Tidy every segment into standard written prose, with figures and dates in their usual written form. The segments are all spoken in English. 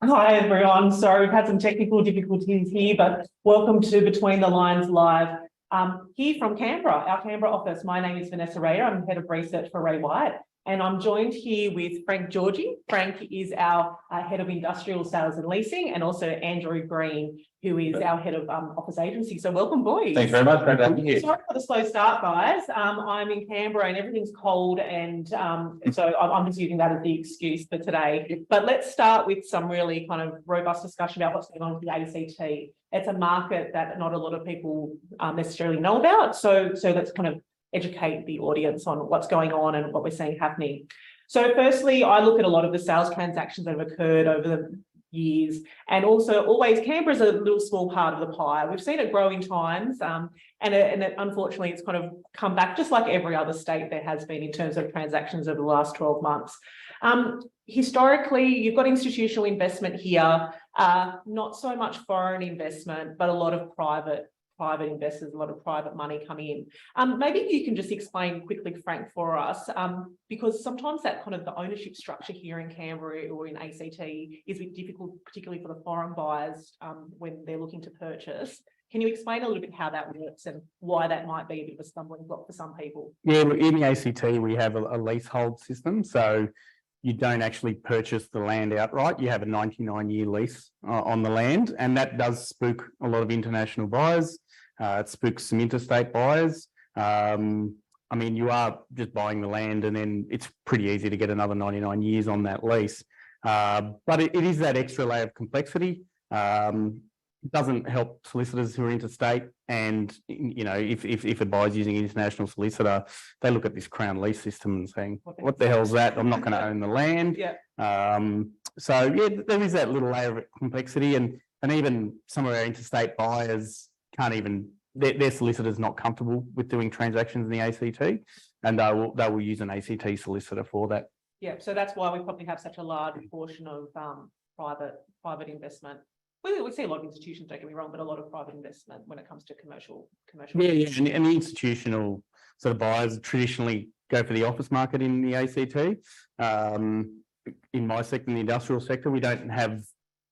Hi everyone. Sorry, we've had some technical difficulties here, but welcome to Between the Lines Live. Here from Canberra, our Canberra office. My name is Vanessa Rader. I'm head of research for Ray White, and I'm joined here with Frank Giorgi. Frank is our head of industrial sales and leasing, and also Andrew Green, who is our head of office agency. So welcome, boys. Thanks very much. Great to have you here. Sorry for the slow start, guys. I'm in Canberra and everything's cold, and so I'm just using that as the excuse for today. But let's start with some really kind of robust discussion about what's going on with the ACT. It's a market that not a lot of people necessarily know about. So let's kind of educate the audience on what's going on and what we're seeing happening. So firstly, I look at a lot of the sales transactions that have occurred over the years, and also always Canberra's a little small part of the pie. We've seen it grow in times, and unfortunately it's kind of come back just like every other state there has been in terms of transactions over the last 12 months. Historically, you've got institutional investment here, not so much foreign investment, but a lot of private investors, a lot of private money coming in. Maybe you can just explain quickly, Frank, for us, because sometimes that kind of the ownership structure here in Canberra or in ACT is a bit difficult, particularly for the foreign buyers when they're looking to purchase. Can you explain a little bit how that works and why that might be a bit of a stumbling block for some people? Yeah, in the ACT, we have a leasehold system. So you don't actually purchase the land outright. You have a 99-year lease on the land, and that does spook a lot of international buyers. It spooks some interstate buyers. I mean, you are just buying the land, and then it's pretty easy to get another 99 years on that lease. But it is that extra layer of complexity. It doesn't help solicitors who are interstate, and you know, if a buyer's using an international solicitor, they look at this crown lease system and saying, "What the hell's that? I'm not going to own the land." Yeah. So yeah, there is that little layer of complexity, and even some of our interstate buyers can't even. Their solicitor's not comfortable with doing transactions in the ACT, and they will use an ACT solicitor for that. Yeah, so that's why we probably have such a large portion of private investment. We see a lot of institutions, don't get me wrong, but a lot of private investment when it comes to commercial. Yeah, and the institutional sort of buyers traditionally go for the office market in the ACT. In my sector, in the industrial sector, we don't have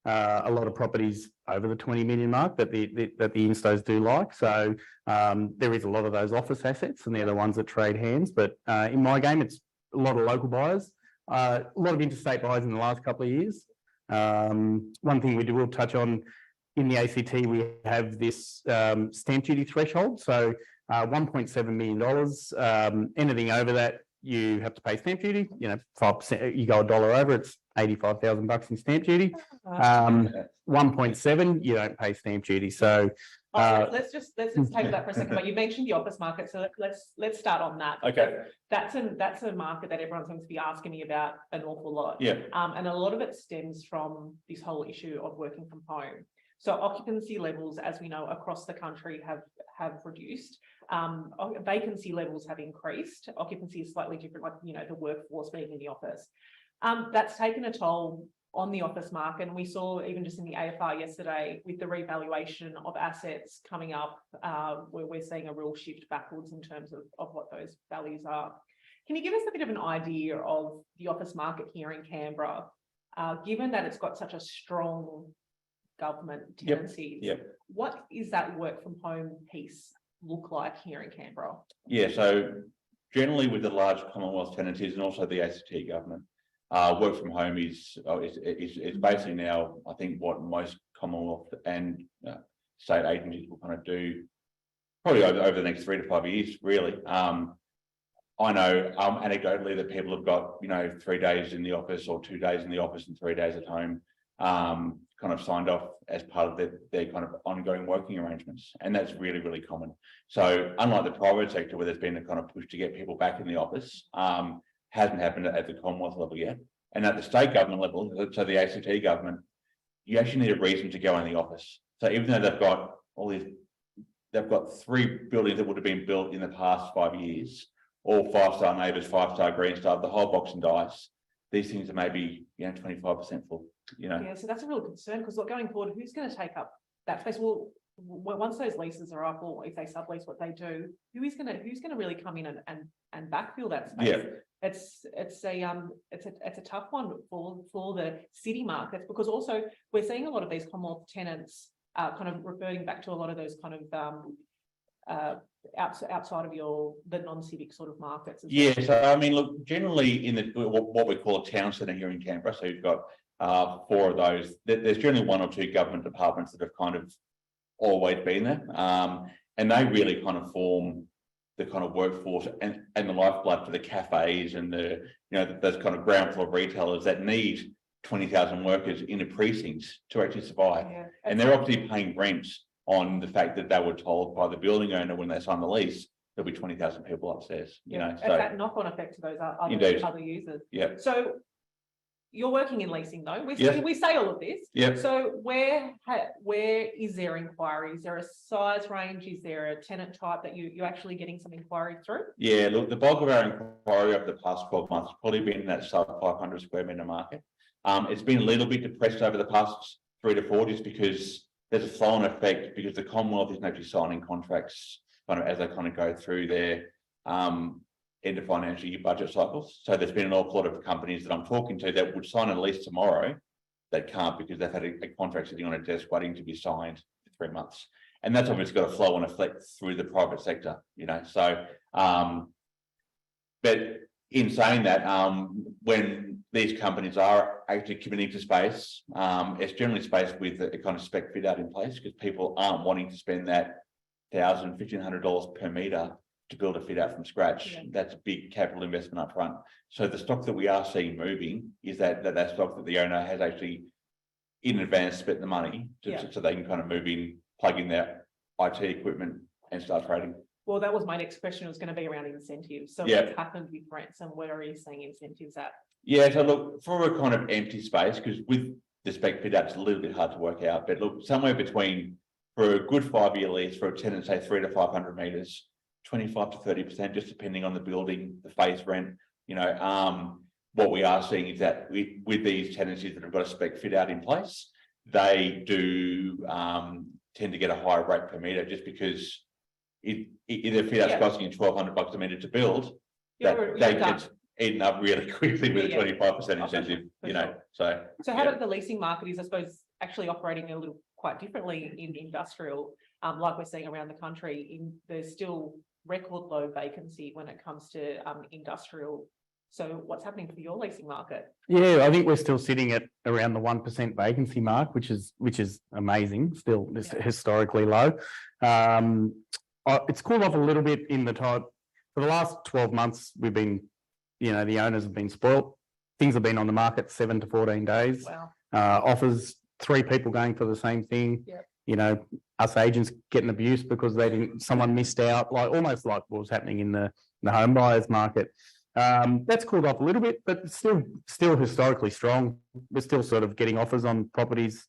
a lot of properties over the 20 million mark that the instos do like. So there is a lot of those office assets, and they're the ones that trade hands. But in my game, it's a lot of local buyers, a lot of interstate buyers in the last couple of years. One thing we will touch on in the ACT, we have this stamp duty threshold. So $1.7 million, anything over that, you have to pay stamp duty. You know, 5%, you go $1 over, it's $85,000 in stamp duty. 1.7, you don't pay stamp duty. So let's just take that for a second. But you mentioned the office market, so let's start on that. Okay. That's a market that everyone's going to be asking me about an awful lot. Yeah. And a lot of it stems from this whole issue of working from home. So occupancy levels, as we know, across the country have reduced. Vacancy levels have increased. Occupancy is slightly different, like, you know, the workforce being in the office. That's taken a toll on the office market. And we saw even just in the AFR yesterday with the revaluation of assets coming up, where we're seeing a real shift backwards in terms of what those values are. Can you give us a bit of an idea of the office market here in Canberra, given that it's got such a strong government tendencies? Yep. What is that work from home piece look like here in Canberra? Yeah, so generally with the large Commonwealth tenancies and also the ACT government, work from home is basically now, I think, what most Commonwealth and state agencies will kind of do probably over the next 3 to 5 years, really. I know anecdotally that people have got, you know, 3 days in the office or 2 days in the office and 3 days at home, kind of signed off as part of their kind of ongoing working arrangements. And that's really, really common. So unlike the private sector where there's been a kind of push to get people back in the office, hasn't happened at the Commonwealth level yet. And at the state government level, so the ACT government, you actually need a reason to go in the office. So even though they've got 3 buildings that would have been built in the past 5 years, all 5-star neighbours, 5-star Green Star, the whole box and dice, these things are maybe, you know, 25% full, you know. Yeah, so that's a real concern, because going forward, who's going to take up that space? Well, once those leases are up, or if they sublease what they do, who's going to really come in and backfill that space? Yeah. it's a tough one for the city markets, because also we're seeing a lot of these Commonwealth tenants kind of reverting back to a lot of those kind of outside of the non-civic sort of markets. Yeah, so I mean, look, generally in what we call a town centre here in Canberra, so you've got 4 of those. There's generally 1 or 2 government departments that have kind of always been there, and they really kind of form the kind of workforce and the lifeblood for the cafes and the, you know, those kind of ground floor retailers that need 20,000 workers in a precinct to actually survive. Yeah. And they're obviously paying rents on the fact that they were told by the building owner when they signed the lease there'll be 20,000 people upstairs. You know, it's so that knock-on effect to those other users. Yeah. So you're working in leasing though. We say all of this. Yeah. So where is there inquiry? Is there a size range? Is there a tenant type that you're actually getting some inquiry through? Yeah, look, the bulk of our inquiry over the past 12 months has probably been in that sub 500 square metre market. It's been a little bit depressed over the past 3 to 4 just because there's a flow-on effect, because the Commonwealth isn't actually signing contracts kind of as they kind of go through their end of financial year budget cycles. So there's been an awful lot of companies that I'm talking to that would sign a lease tomorrow that can't, because they've had a contract sitting on a desk waiting to be signed for 3 months. And that's obviously got a flow-on effect through the private sector, you know. So, but in saying that, when these companies are actually committing to space, it's generally space with a kind of spec fit out in place, because people aren't wanting to spend that $1,000, $1,500 per metre to build a fit out from scratch. Yeah. That's a big capital investment up front. So the stock that we are seeing moving is that stock that the owner has actually in advance spent the money so they can kind of move in, plug in their IT equipment and start trading. Well, that was my next question. It was going to be around incentives. So Yeah. what's happened with rents and where are you seeing incentives at? Yeah, so look, for a kind of empty space, because with the spec fit out, it's a little bit hard to work out, but look, somewhere between, for a good 5-year lease for a tenant, say 300 to 500 metres, 25 to 30%, just depending on the building, the face rent, you know. What we are seeing is that with these tenancies that have got a spec fit out in place, they do tend to get a higher rate per metre, just because if the fit out's costing you $1,200 a metre to build, they get eaten up really quickly with a 25% incentive, you know. So how about the leasing market is, I suppose, actually operating a little quite differently in industrial, like we're seeing around the country. There's still record low vacancy when it comes to industrial. So what's happening for your leasing market? Yeah, I think we're still sitting at around the 1% vacancy mark, which is amazing. Still historically low. It's cooled off a little bit in the type. For the last 12 months, we've been, you know, the owners have been spoilt. Things have been on the market 7 to 14 days. Wow. Offers, 3 people going for the same thing. Yep. You know, us agents getting abused because someone missed out, like almost like what was happening in the home buyers market. That's cooled off a little bit, but still historically strong. We're still sort of getting offers on properties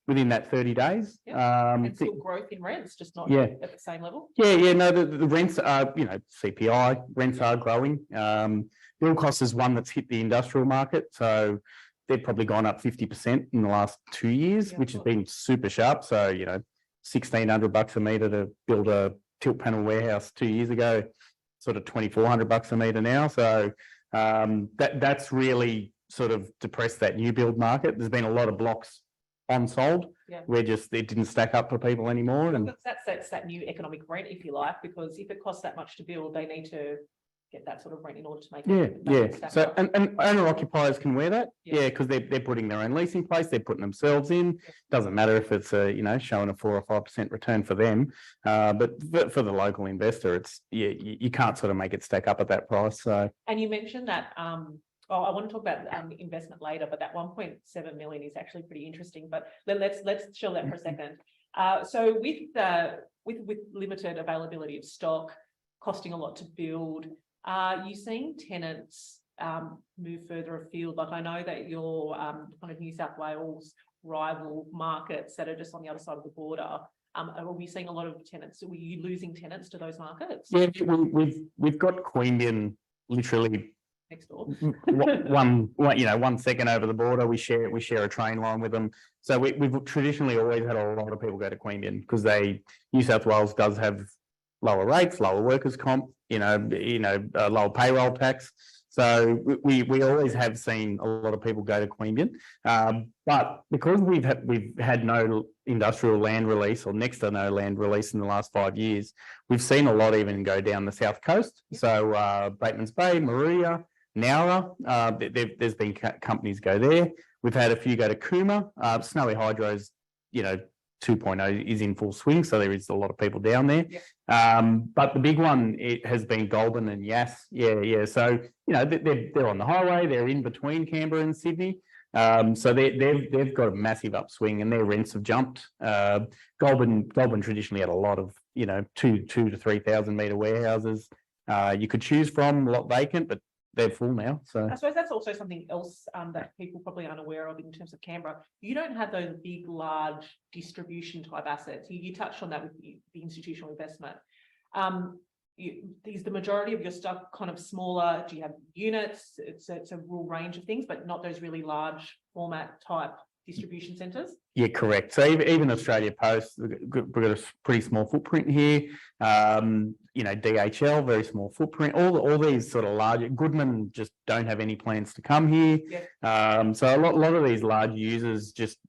within that 30 days. Yep. And still growth in rents, just not at the same level. No, the rents are, you know, CPI rents are growing. Build cost is one that's hit the industrial market, so they've probably gone up 50% in the last 2 years, which has been super sharp. So, you know, $1,600 a metre to build a tilt panel warehouse 2 years ago, sort of $2,400 a metre now. So that's really sort of depressed that new build market. There's been a lot of blocks unsold where it didn't stack up for people anymore. And that's that new economic rent, if you like, because if it costs that much to build, they need to get that sort of rent in order to make it. So and owner occupiers can wear that, because they're putting their own lease in place, they're putting themselves in. Doesn't matter if it's showing a 4 or 5% return for them, but for the local investor, it's you can't sort of make it stack up at that price. So, and you mentioned that I want to talk about investment later, but that 1.7 million is actually pretty interesting. But let's chill that for a second. So with limited availability of stock, costing a lot to build, are you seeing tenants move further afield? Like I know that your kind of New South Wales rival markets that are just on the other side of the border, are we seeing a lot of tenants? Were you losing tenants to those markets? Yeah, we've got Queanbeyan literally next door. 1 second over the border. We share a train line with them. So we've traditionally always had a lot of people go to Queanbeyan because New South Wales does have lower rates, lower workers' comp, lower payroll tax. So we always have seen a lot of people go to Queanbeyan, but because we've had no industrial land release or next to no land release in the last 5 years, we've seen a lot even go down the south coast. So Bateman's Bay, Maruya, Nowra, there's been companies go there. We've had a few go to Cooma. Snowy Hydro's, 2.0 is in full swing, so there is a lot of people down there. But the big one, it has been Goulburn and Yass. Yeah. So they're on the highway. They're in between Canberra and Sydney. So they've got a massive upswing, and their rents have jumped. Goulburn traditionally had a lot of 2,000 to 3,000 metre warehouses you could choose from, a lot vacant, but they're full now. So I suppose that's also something else that people probably aren't aware of in terms of Canberra. You don't have those big, large distribution type assets. You touched on that with the institutional investment. Is the majority of your stuff kind of smaller? Do you have units? It's a real range of things, but not those really large format type distribution centres? Yeah, correct. So even Australia Post, we've got a pretty small footprint here. DHL, very small footprint. All these sort of larger, Goodman just don't have any plans to come here. So a lot of these large users just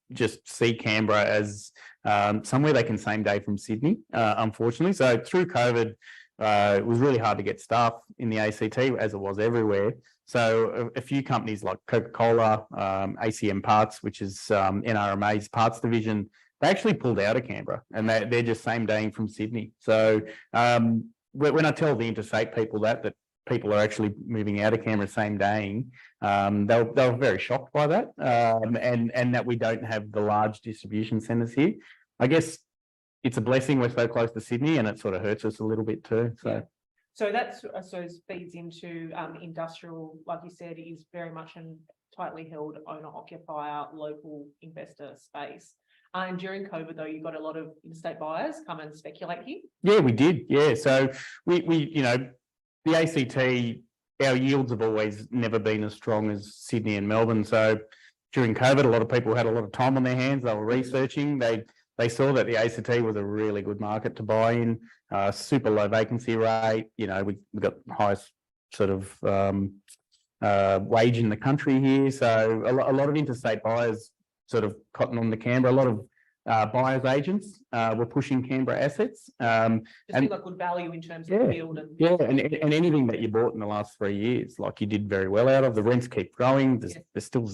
see Canberra as somewhere they can same day from Sydney, unfortunately. So through COVID, it was really hard to get staff in the ACT, as it was everywhere. So a few companies like Coca-Cola, ACM Parts, which is NRMA's parts division, they actually pulled out of Canberra, and they're just same daying from Sydney. So when I tell the interstate people that people are actually moving out of Canberra same daying, they were very shocked by that, and that we don't have the large distribution centres here. I guess it's a blessing we're so close to Sydney, and it sort of hurts us a little bit too. So that's, I suppose, feeds into industrial, like you said, is very much a tightly held owner-occupier, local investor space. And during COVID, though, you got a lot of interstate buyers come and speculate here. Yeah, we did. Yeah, so we the ACT, our yields have always never been as strong as Sydney and Melbourne. So during COVID, a lot of people had a lot of time on their hands. They were researching. They saw that the ACT was a really good market to buy in, super low vacancy rate. We got the highest sort of wage in the country here. So a lot of interstate buyers sort of cotton on to Canberra. A lot of buyers agents were pushing Canberra assets. And got good value in terms of yield. And anything that you bought in the last 3 years, like you did very well out of. The rents keep growing. There's still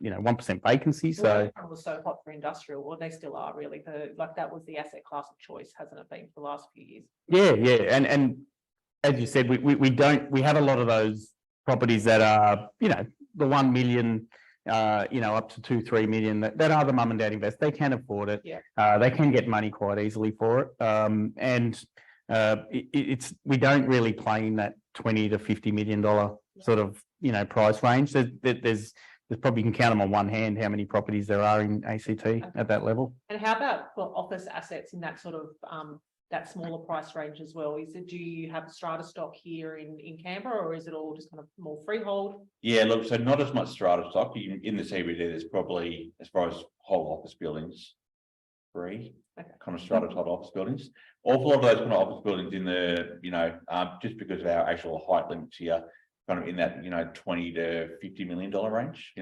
1% vacancy. So it was so hot for industrial, or they still are really. That was the asset class of choice, hasn't it been for the last few years? Yeah. And as you said, we have a lot of those properties that are, the 1 million, up to 2-3 million that are the mum and dad invest. They can afford it. They can get money quite easily for it. And we don't really play in that $20 to $50 million sort of, price range. There's probably, you can count them on one hand how many properties there are in ACT at that level. And how about for office assets in that sort of that smaller price range as well? Do you have strata stock here in Canberra, or is it all just kind of more freehold? Yeah, look, so not as much strata stock in the CBD. There's probably, as far as whole office buildings, 3 kind of strata type office buildings. Awful lot of those kind of office buildings in the, just because of our actual height limits here, kind of in that, $20 to $50 million range,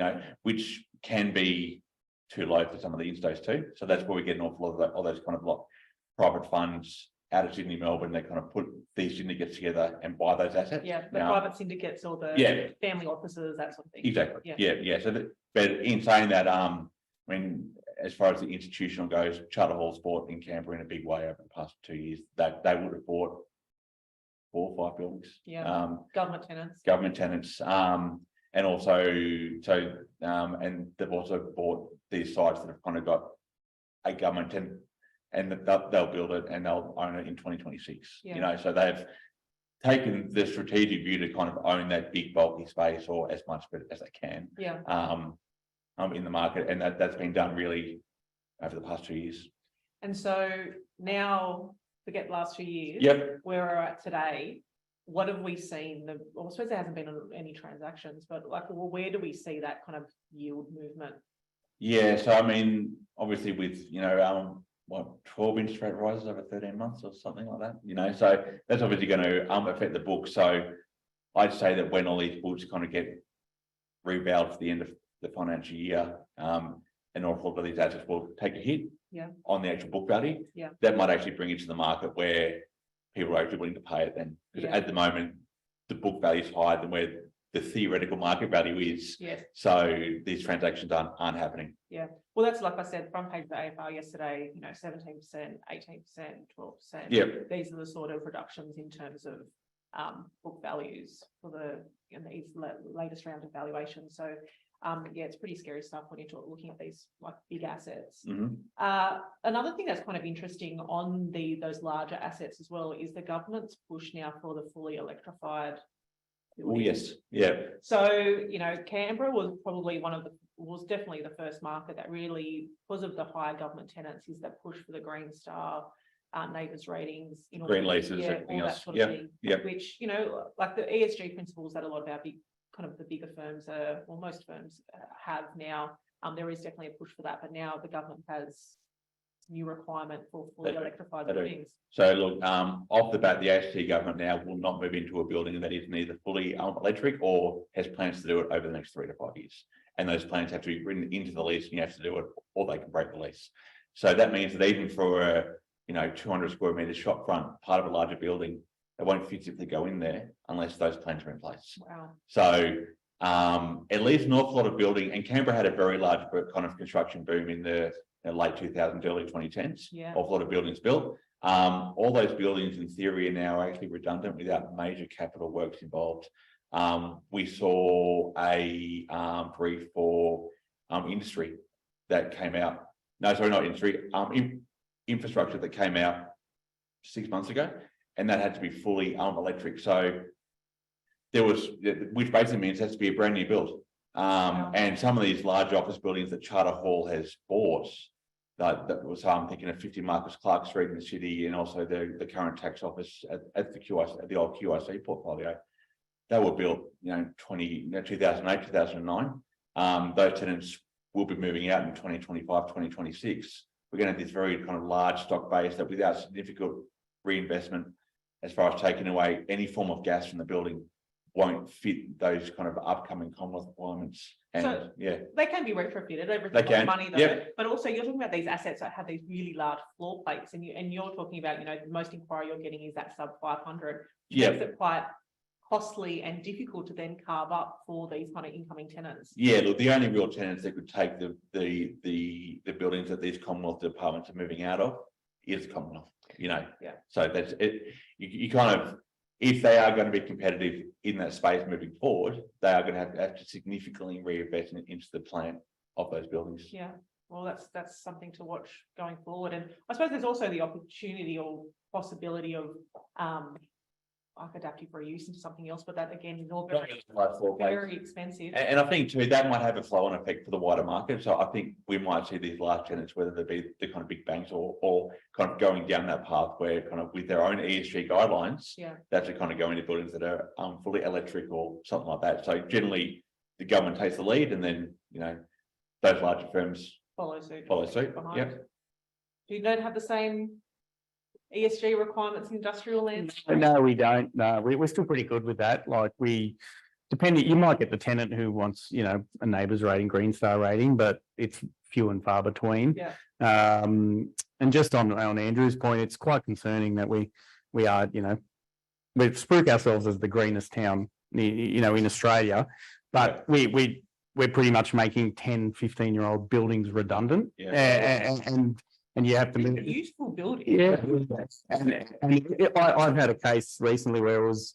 which can be too low for some of the instos too. So that's where we get an awful lot of all those kind of private funds out of Sydney, Melbourne. They kind of put these syndicates together and buy those assets. Yeah, the private syndicates or the family offices, that sort of thing. Exactly. Yeah. So but in saying that, as far as the institutional goes, Charter Hall's bought in Canberra in a big way over the past 2 years. That they would have bought 4 or 5 buildings. Government tenants. And also, and they've also bought these sites that have kind of got a government tenant, and they'll build it and they'll own it in 2026. So they've taken the strategic view to kind of own that big bulky space, or as much of it as they can. In the market, and that's been done really over the past 2 years. And so now, forget the last 2 years. Where we're at today, what have we seen? I suppose there hasn't been any transactions, but where do we see that kind of yield movement? Yeah, so obviously with what, 12 interest rate rises over 13 months or something like that, you know, so that's obviously going to affect the book. So I'd say that when all these books kind of get revalued for the end of the financial year, an awful lot of these assets will take a hit on the actual book value. Yeah. That might actually bring it to the market where people are actually willing to pay it then. Because at the moment, the book value is higher than where the theoretical market value is. Yes. So these transactions aren't happening. Yeah. Well, that's like I said, front page of the AFR yesterday, you know, 17%, 18%, 12%. Yeah. These are the sort of reductions in terms of book values for these latest round of valuation. So yeah, it's pretty scary stuff when you're looking at these like big assets. Another thing that's kind of interesting on those larger assets as well is the government's push now for the fully electrified. Oh yes, yeah. So you know, Canberra was definitely the first market that really, because of the higher government tenancies that push for the Green Star, neighbours ratings, Green leases, all everything that else. sort of thing. Which, you know, like the ESG principles that a lot of our the bigger firms or most firms have now. There is definitely a push for that, but now the government has new requirement for fully electrified buildings. So look, off the bat, the ACT government now will not move into a building that is neither fully electric or has plans to do it over the next 3 to 5 years. And those plans have to be written into the lease, and you have to do it, or they can break the lease. So that means that even for a 200 square meter shop front, part of a larger building, they won't physically go in there unless those plans are in place. Wow. So at least an awful lot of building, and Canberra had a very large kind of construction boom in the late 2000s, early 2010s. Yeah. Awful lot of buildings built. All those buildings in theory are now actually redundant without major capital works involved. We saw a brief for industry that came out. No, sorry, not industry. Infrastructure that came out 6 months ago, and that had to be fully electric. So there was, which basically means it has to be a brand new build. And some of these large office buildings that Charter Hall has bought, that was I'm thinking of 50 Marcus Clark Street in the city, and also the current tax office at the old QIC portfolio. They were built, 2008, 2009. Those tenants will be moving out in 2025, 2026. We're going to have this very kind of large stock base that, without significant reinvestment, as far as taking away any form of gas from the building, won't fit those kind of upcoming Commonwealth requirements. And so they can be retrofitted. Everything costs money though. But also you're talking about these assets that have these really large floor plates, and you're talking about, the most inquiry you're getting is that sub 500. Which makes it quite costly and difficult to then carve up for these kind of incoming tenants. Yeah, look, the only real tenants that could take the buildings that these Commonwealth departments are moving out of is the Commonwealth. So that's it. You kind of, if they are going to be competitive in that space moving forward, they are going to have to significantly reinvest into the plan of those buildings. Yeah, well, that's something to watch going forward. And I suppose there's also the opportunity or possibility of adaptive reuse into something else, but that again is all very expensive. And I think too that might have a flow-on effect for the wider market. So I think we might see these large tenants, whether they be the kind of big banks or kind of going down that path where kind of with their own ESG guidelines, that's to kind of go into buildings that are fully electric or something like that. So generally the government takes the lead, and then those larger firms follow suit. Yeah. Do you not have the same ESG requirements in industrial lands? No, we don't. No, we're still pretty good with that. Like you might get the tenant who wants, a neighbours rating, Green Star rating, but it's few and far between. Yeah. And just on Andrew's point, it's quite concerning that we are, we spruik ourselves as the greenest town, in Australia, but we're pretty much making 10, 15-year-old buildings redundant. Yeah. And you have to move. Useful building. Yeah. And I've had a case recently where it was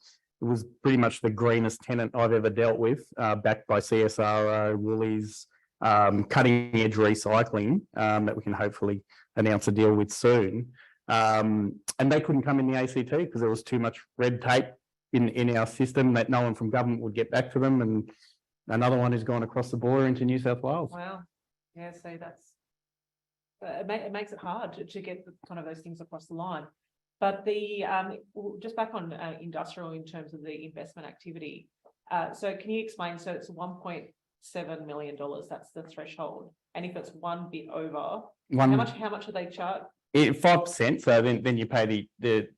pretty much the greenest tenant I've ever dealt with, backed by CSRO, Woolies, cutting edge recycling, that we can hopefully announce a deal with soon. And they couldn't come in the ACT because there was too much red tape in our system that no one from government would get back to them. And another one has gone across the border into New South Wales. Wow. Yeah, so that's it makes it hard to get kind of those things across the line. But just back on industrial in terms of the investment activity. So can you explain? So it's $1.7 million. That's the threshold. And if it's one bit over, how much are they 5%. So then you pay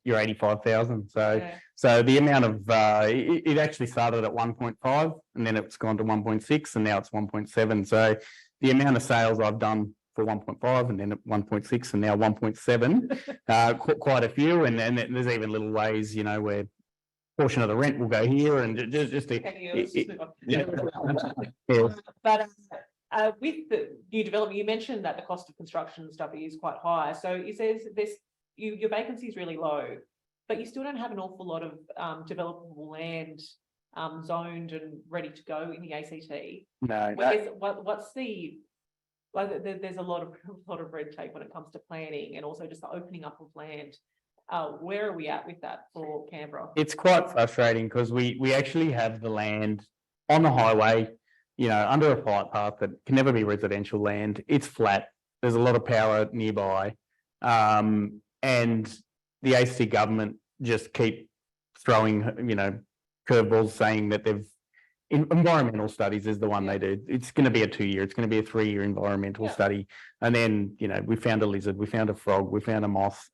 your 85,000. So Yeah. so the amount of it actually started at 1.5 and then it's gone to 1.6 and now it's 1.7. So the amount of sales I've done for 1.5 and then at 1.6 and now 1.7, quite a few. And then there's even little ways, you know, where portion of the rent will go here and just to, Okay, let's just move on. yeah. But with the new development, you mentioned that the cost of construction and stuff is quite high. So it says your vacancy is really low, but you still don't have an awful lot of developable land zoned and ready to go in the ACT. No, What's the like? There's a lot of red tape when it comes to planning and also just the opening up of land. Where are we at with that for Canberra? it's quite frustrating because we actually have the land on the highway, you know, under a flight path that can never be residential land. It's flat. There's a lot of power nearby. And the ACT government just keep throwing, you know, curveballs saying that environmental studies is the one they do. It's going to be a 2-year, it's going to be a 3-year environmental study. And then, you know, we found a lizard, we found a frog, we found a moth.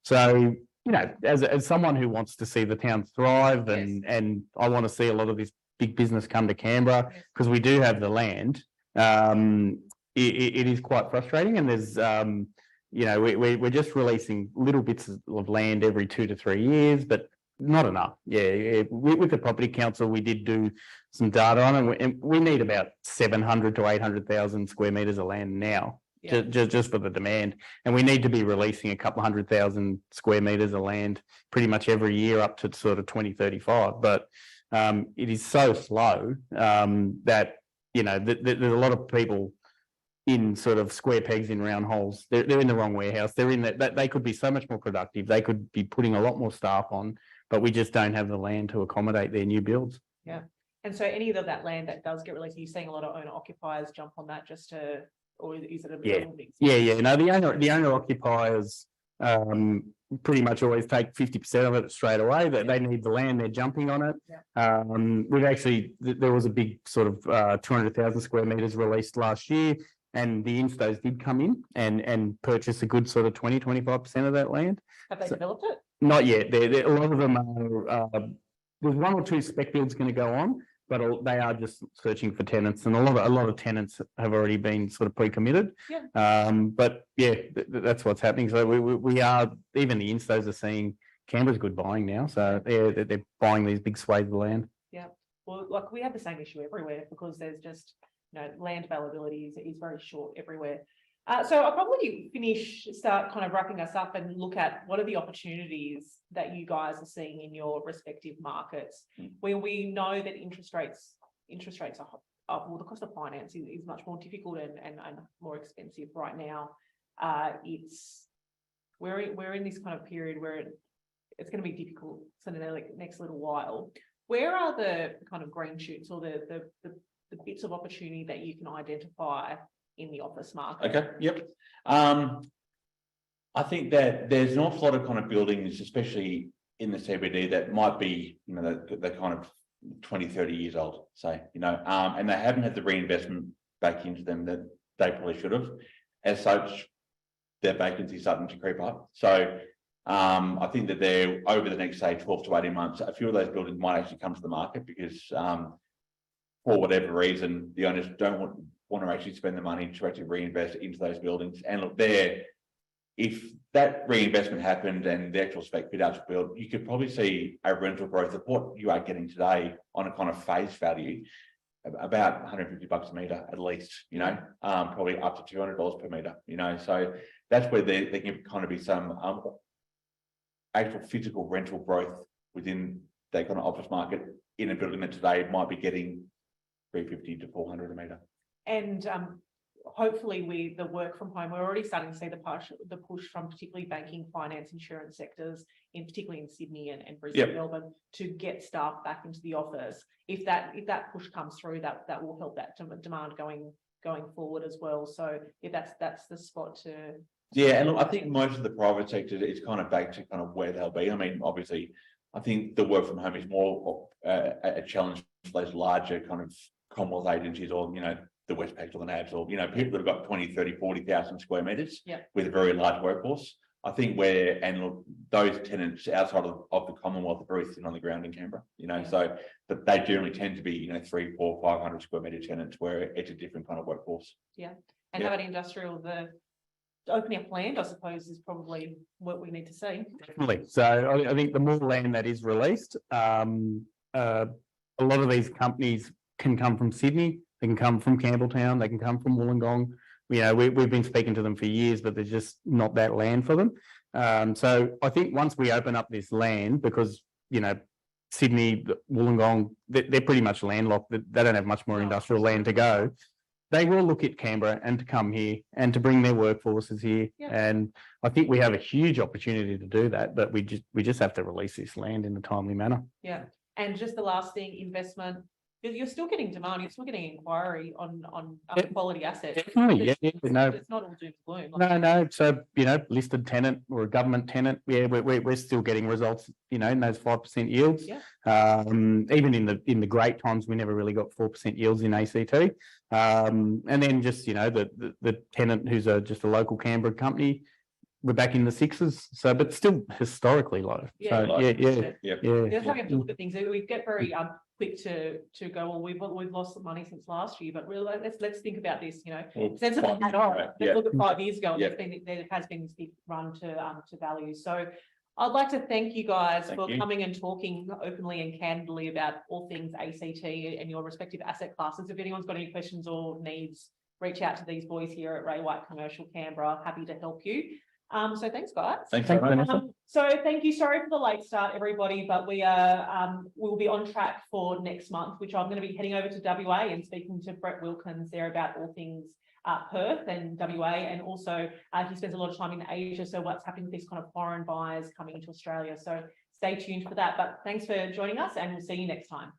So, you know, as someone who wants to see the town thrive and I want to see a lot of this big business come to Canberra because we do have the land, it is quite frustrating. And there's, you know, we're just releasing little bits of land every 2 to 3 years, but not enough. With the property council, we did do some data on it, and we need about 700 to 800,000 square meters of land now, just for the demand. And we need to be releasing a couple 100,000 square meters of land pretty much every year up to sort of 2035. But it is so slow that, you know, there's a lot of people in sort of square pegs in round holes. They're in the wrong warehouse. They're in that they could be so much more productive. They could be putting a lot more staff on, but we just don't have the land to accommodate their new builds. Yeah. And so any of that land that does get released, are you seeing a lot of owner occupiers jump on that just to, or is it a little bit? No, the owner occupiers pretty much always take 50% of it straight away. That they need the land, they're jumping on it. We've actually, there was a big sort of 200,000 square meters released last year. And the instos did come in and purchase a good sort of 25% of that land. Have they developed it? Not yet. A lot of them are, there's 1 or 2 spec builds going to go on, but they are just searching for tenants. And a lot of tenants have already been sort of pre-committed. But yeah, that's what's happening. So we are, even the instos are seeing Canberra's good buying now. So they're buying these big swathes of land. Yeah. Well, like we have the same issue everywhere because there's just, you know, land availability is very short everywhere. So I'll probably start kind of wrapping us up and look at what are the opportunities that you guys are seeing in your respective markets, where we know that interest rates are up. Well, the cost of finance is much more difficult and more expensive right now. We're in this kind of period where it's going to be difficult for the next little while. Where are the kind of green shoots or the bits of opportunity that you can identify in the office market? Okay, yep. I think that there's an awful lot of kind of buildings, especially in the CBD, that might be, you know, they're kind of 20, 30 years old, say, you know, and they haven't had the reinvestment back into them that they probably should have. As such, their vacancy is starting to creep up. So I think that they're over the next, say, 12 to 18 months, a few of those buildings might actually come to the market because for whatever reason, the owners don't want to actually spend the money to actually reinvest into those buildings. And look, if that reinvestment happened and the actual spec fit out build, you could probably see a rental growth of what you are getting today on a kind of face value, about $150 a metre at least, you know, probably up to $200 per metre, you know. So that's where there can kind of be some actual physical rental growth within that kind of office market in a building that today might be getting $350 to $400 a metre. And hopefully the work from home, we're already starting to see the push from particularly banking, finance, insurance sectors, particularly in Sydney and Brisbane, Melbourne, to get staff back into the office. If that push comes through, that will help that demand going forward as well. So if that's the spot to. Yeah, and look, I think most of the private sector is kind of back to kind of where they'll be. I mean, obviously, I think the work from home is more a challenge for those larger kind of Commonwealth agencies or, you know, the Westpac or the NABs, or, people that have got 20, 30, 40,000 square meters. Yeah. With a very large workforce. I think and those tenants outside of the Commonwealth are very thin on the ground in Canberra, so that they generally tend to be, 300, 400, 500 square meter tenants where it's a different kind of workforce. Yeah. And how about industrial? The opening up land, I suppose, is probably what we need to see. Definitely. So I think the more land that is released, a lot of these companies can come from Sydney, they can come from Campbelltown, they can come from Wollongong. We've been speaking to them for years, but there's just not that land for them. So I think once we open up this land, because, Sydney, Wollongong, they're pretty much landlocked. They don't have much more industrial land to go. They will look at Canberra and to come here and to bring their workforces here. Yeah. And I think we have a huge opportunity to do that, but we just have to release this land in a timely manner. Yeah. And just the last thing, investment. You're still getting demand, you're still getting inquiry on quality assets. Definitely, no. It's not all doom and gloom. No. So, listed tenant or a government tenant, we're still getting results, in those 5% yields. Yeah. Even in the great times, we never really got 4% yields in ACT. And then just, the tenant who's just a local Canberra company, we're back in the sixes. So, but still historically low. Yeah. So, Yeah. The other time we have to look at things, we get very quick to go, well, we've lost some money since last year, but really let's think about this, sensibly. Let's look at 5 years ago, and there has been this big run to value. So I'd like to thank you guys for coming and talking openly and candidly about all things ACT and your respective asset classes. If anyone's got any questions or needs, reach out to these boys here at Ray White Commercial Canberra. Happy to help you. So thanks, guys. Thanks very much. Vanessa. So thank you. Sorry for the late start, everybody, but we'll be on track for next month, which I'm going to be heading over to WA and speaking to Brett Wilkins there about all things Perth and WA, and also he spends a lot of time in Asia. So what's happening with these kind of foreign buyers coming into Australia. So stay tuned for that. But thanks for joining us, and we'll see you next time.